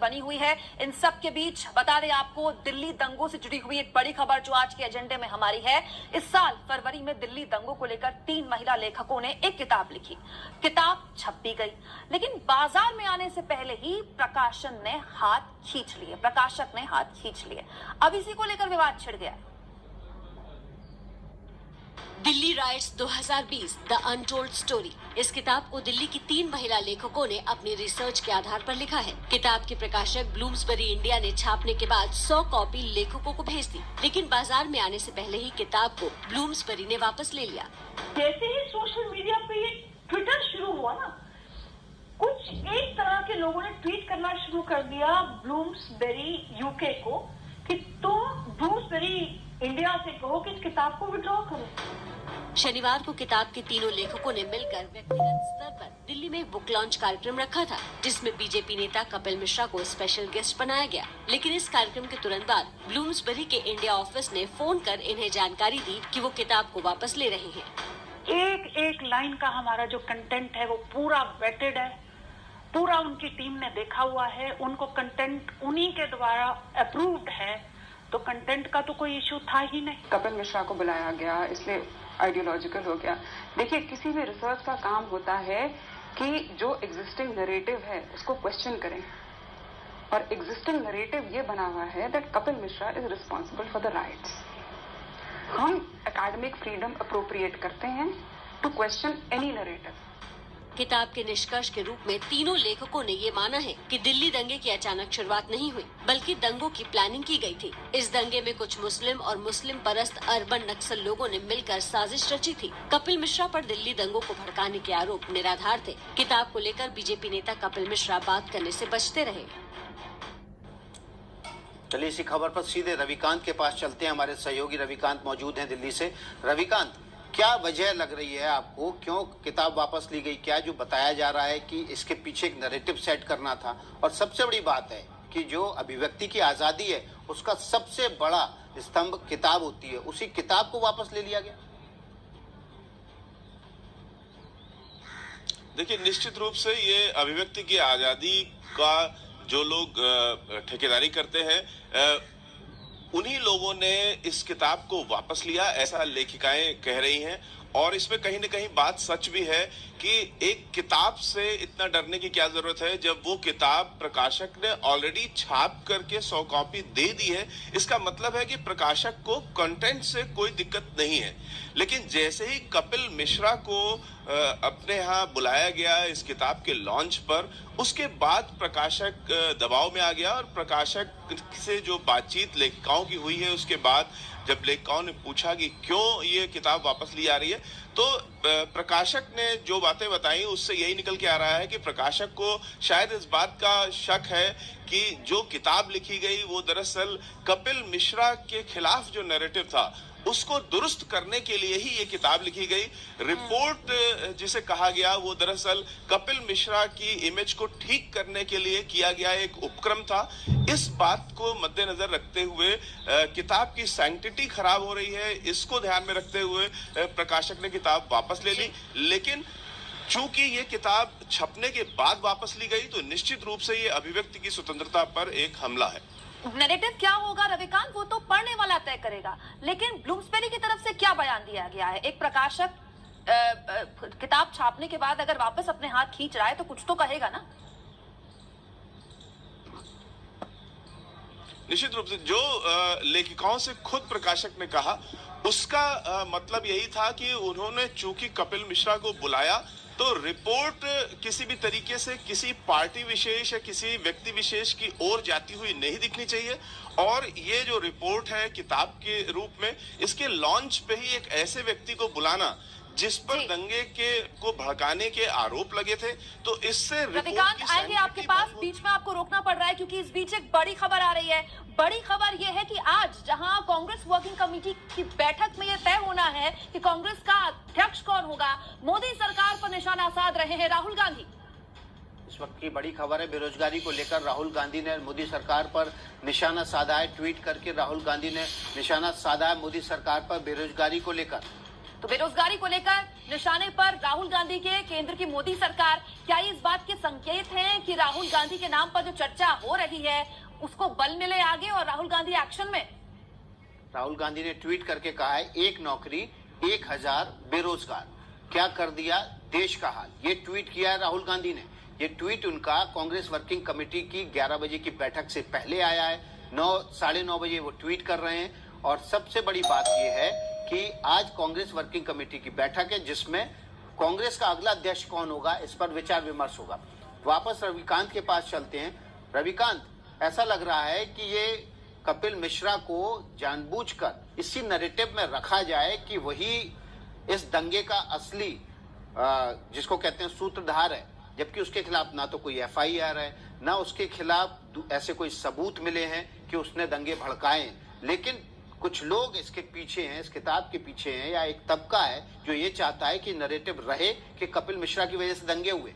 बनी हुई है। इन सब के बीच बता दें आपको, दिल्ली दंगों से जुड़ी हुई एक बड़ी खबर जो आज के एजेंडे में हमारी है। इस साल फरवरी में दिल्ली दंगों को लेकर 3 महिला लेखकों ने एक किताब लिखी। किताब छप भी गई, लेकिन बाजार में आने से पहले ही प्रकाशक ने हाथ खींच लिए। अब इसी को लेकर विवाद छिड़ गया है। Delhi rights 2020 the untold story. इस किताब को दिल्ली की 3 महिला लेखकों ने अपनी रिसर्च के आधार पर लिखा है। किताब के प्रकाशक ब्लूम्सबरी इंडिया ने छापने के बाद 100 कॉपी लेखकों को भेज दी, लेकिन बाजार में आने से पहले ही किताब को ब्लूम्सबरी ने वापस ले लिया। जैसे ही सोशल मीडिया पे ये ट्विटर शुरू हुआ ना, कुछ एक तरह के लोगों ने ट्वीट करना शुरू कर दिया ब्लूम्सबरी यूके को कि तुम ब्लूम्सबरी इंडिया से कहो कि इस किताब को विड्रॉ करो। शनिवार को किताब के तीनों लेखकों ने मिलकर व्यक्तिगत स्तर पर दिल्ली में बुक लॉन्च कार्यक्रम रखा था, जिसमें बीजेपी नेता कपिल मिश्रा को स्पेशल गेस्ट बनाया गया। लेकिन इस कार्यक्रम के तुरंत बाद ब्लूम्सबरी के इंडिया ऑफिस ने फोन कर इन्हें जानकारी दी कि वो किताब को वापस ले रहे हैं। एक एक लाइन का हमारा जो कंटेंट है वो पूरा वेटेड है, पूरा उनकी टीम ने देखा हुआ है, उनको कंटेंट उन्हीं के द्वारा अप्रूव्ड है, तो कंटेंट का तो कोई इशू था ही नहीं। कपिल मिश्रा को बुलाया गया, इसलिए आइडियोलॉजिकल हो गया। देखिए, किसी भी रिसर्च का काम होता है कि जो एग्जिस्टिंग नैरेटिव है उसको क्वेश्चन करें, और एग्जिस्टिंग नैरेटिव ये बना हुआ है that Kapil Mishra is responsible for the rights. हम एकेडमिक फ्रीडम अप्रोप्रिएट करते हैं टू क्वेश्चन एनी नैरेटिव। किताब के निष्कर्ष के रूप में तीनों लेखकों ने ये माना है कि दिल्ली दंगे की अचानक शुरुआत नहीं हुई, बल्कि दंगों की प्लानिंग की गई थी। इस दंगे में कुछ मुस्लिम और मुस्लिम परस्त अर्बन नक्सल लोगों ने मिलकर साजिश रची थी। कपिल मिश्रा पर दिल्ली दंगों को भड़काने के आरोप निराधार थे। किताब को लेकर बीजेपी नेता कपिल मिश्रा बात करने से बचते रहे। चलिए इसी खबर पर सीधे रविकांत के पास चलते हैं। हमारे सहयोगी रविकांत मौजूद हैं दिल्ली से। रविकांत, क्या वजह लग रही है आपको, क्यों किताब वापस ली गई? क्या जो बताया जा रहा है कि इसके पीछे एक नैरेटिव सेट करना था, और सबसे बड़ी बात है कि जो अभिव्यक्ति की आजादी है उसका सबसे बड़ा स्तंभ किताब होती है, उसी किताब को वापस ले लिया गया? देखिए, निश्चित रूप से ये अभिव्यक्ति की आजादी का जो लोग ठेकेदारी करते हैं, उन्हीं लोगों ने इस किताब को वापस लिया, ऐसा लेखिकाएं कह रही हैं। और इसमें कहीं न कहीं बात सच भी है कि एक किताब से इतना डरने की क्या जरूरत है जब वो किताब प्रकाशक ने ऑलरेडी छाप करके 100 कॉपी दे दी है। इसका मतलब है कि प्रकाशक को कंटेंट से कोई दिक्कत नहीं है। लेकिन जैसे ही कपिल मिश्रा को अपने यहाँ बुलाया गया इस किताब के लॉन्च पर, उसके बाद प्रकाशक दबाव में आ गया, और प्रकाशक से जो बातचीत लेखिकाओं की हुई है उसके बाद जब लेखिकाओं ने पूछा कि क्यों ये किताब वापस ली जा रही है, तो प्रकाशक ने जो बातें बताई उससे यही निकल के आ रहा है कि प्रकाशक को शायद इस बात का शक है कि जो किताब लिखी गई वो दरअसल कपिल मिश्रा के खिलाफ जो नैरेटिव था उसको दुरुस्त करने के लिए ही ये किताब लिखी गई। रिपोर्ट जिसे कहा गया वो दरअसल कपिल मिश्रा की इमेज को ठीक करने के लिए किया गया एक उपक्रम था। इस बात को मद्देनजर रखते हुए किताब की सैंक्टिटी खराब हो रही है, इसको ध्यान में रखते हुए प्रकाशक ने किताब वापस ले ली। लेकिन चूंकि ये किताब छपने के बाद वापस ली गई, तो निश्चित रूप से ये अभिव्यक्ति की स्वतंत्रता पर एक हमला है। नैरेटिव क्या होगा रविकांत, वो तो पढ़ने वाला तय करेगा, लेकिन ब्लूम्सबेरी की तरफ से क्या बयान दिया गया है? एक प्रकाशक किताब छापने के बाद अगर वापस अपने हाथ खींच रहा है तो कुछ तो कहेगा ना। निश्चित रूप से जो लेखिकाओं से खुद प्रकाशक ने कहा उसका मतलब यही था कि उन्होंने चूंकि कपिल मिश्रा को बुलाया तो रिपोर्ट किसी भी तरीके से किसी पार्टी विशेष या किसी व्यक्ति विशेष की ओर जाती हुई नहीं दिखनी चाहिए। और ये जो रिपोर्ट है किताब के रूप में, इसके लॉन्च पे ही एक ऐसे व्यक्ति को बुलाना जिस पर दंगे के को भड़काने के आरोप लगे थे, तो इससे रविकांत आएंगे आपके पास। बीच में आपको रोकना पड़ रहा है क्योंकि इस बीच एक बड़ी खबर आ रही है। बड़ी खबर यह है कि आज जहां कांग्रेस वर्किंग कमेटी की बैठक में यह तय होना है कि कांग्रेस का अध्यक्ष कौन होगा, मोदी सरकार पर निशाना साध रहे हैं राहुल गांधी। इस वक्त की बड़ी खबर है, बेरोजगारी को लेकर राहुल गांधी ने मोदी सरकार पर निशाना साधा है। ट्वीट करके राहुल गांधी ने निशाना साधा है मोदी सरकार पर बेरोजगारी को लेकर। तो बेरोजगारी को लेकर निशाने पर राहुल गांधी के केंद्र की मोदी सरकार, क्या ये इस बात के संकेत हैं कि राहुल गांधी के नाम पर जो चर्चा हो रही है उसको बल मिले आगे और राहुल गांधी एक्शन में? राहुल गांधी ने ट्वीट करके कहा है, 1 नौकरी 1000 बेरोजगार, क्या कर दिया देश का हाल। ये ट्वीट किया है राहुल गांधी ने। ये ट्वीट उनका कांग्रेस वर्किंग कमेटी की 11 बजे की बैठक से पहले आया है। 9:30 बजे वो ट्वीट कर रहे हैं। और सबसे बड़ी बात यह है कि आज कांग्रेस वर्किंग कमेटी की बैठक है जिसमें कांग्रेस का अगला अध्यक्ष कौन होगा इस पर विचार विमर्श होगा। वापस रविकांत के पास चलते हैं। रविकांत, ऐसा लग रहा है कि ये कपिल मिश्रा को जानबूझकर इसी नैरेटिव में रखा जाए कि वही इस दंगे का असली जिसको कहते हैं सूत्रधार है, जबकि उसके खिलाफ ना तो कोई एफआईआर है, ना उसके खिलाफ ऐसे कोई सबूत मिले हैं कि उसने दंगे भड़काए। लेकिन कुछ लोग इसके पीछे हैं, इस किताब के पीछे हैं, या एक तबका है जो ये चाहता है कि नैरेटिव रहे कि कपिल मिश्रा की वजह से दंगे हुए।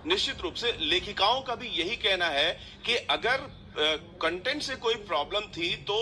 निश्चित रूप से लेखिकाओं का भी यही कहना है कि अगर कंटेंट से कोई प्रॉब्लम थी तो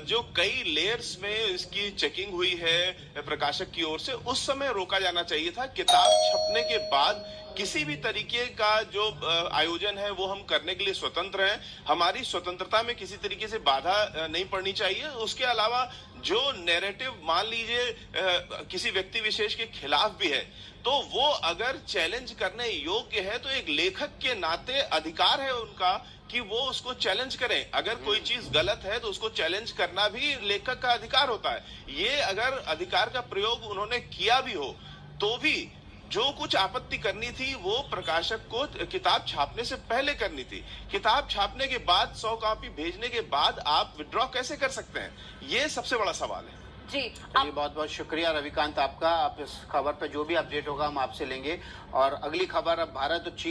जो कई लेयर्स में इसकी चेकिंग हुई है प्रकाशक की ओर से, उस समय रोका जाना चाहिए था। किताब छपने के बाद किसी भी तरीके का जो आयोजन है वो हम करने के लिए स्वतंत्र हैं। हमारी स्वतंत्रता में किसी तरीके से बाधा नहीं पड़नी चाहिए। उसके अलावा जो नैरेटिव मान लीजिए किसी व्यक्ति विशेष के खिलाफ भी है तो वो अगर चैलेंज करने योग्य है तो एक लेखक के नाते अधिकार है उनका कि वो उसको चैलेंज करें। अगर कोई चीज गलत है तो उसको चैलेंज करना भी लेखक का अधिकार होता है। ये अगर अधिकार का प्रयोग उन्होंने किया भी हो तो भी जो कुछ आपत्ति करनी थी वो प्रकाशक को किताब छापने से पहले करनी थी। किताब छापने के बाद 100 कॉपी भेजने के बाद आप विड्रॉ कैसे कर सकते हैं, ये सबसे बड़ा सवाल है। जी, बहुत बहुत शुक्रिया रविकांत आपका। आप इस खबर पर जो भी अपडेट होगा हम आपसे लेंगे। और अगली खबर, अब भारत और चीन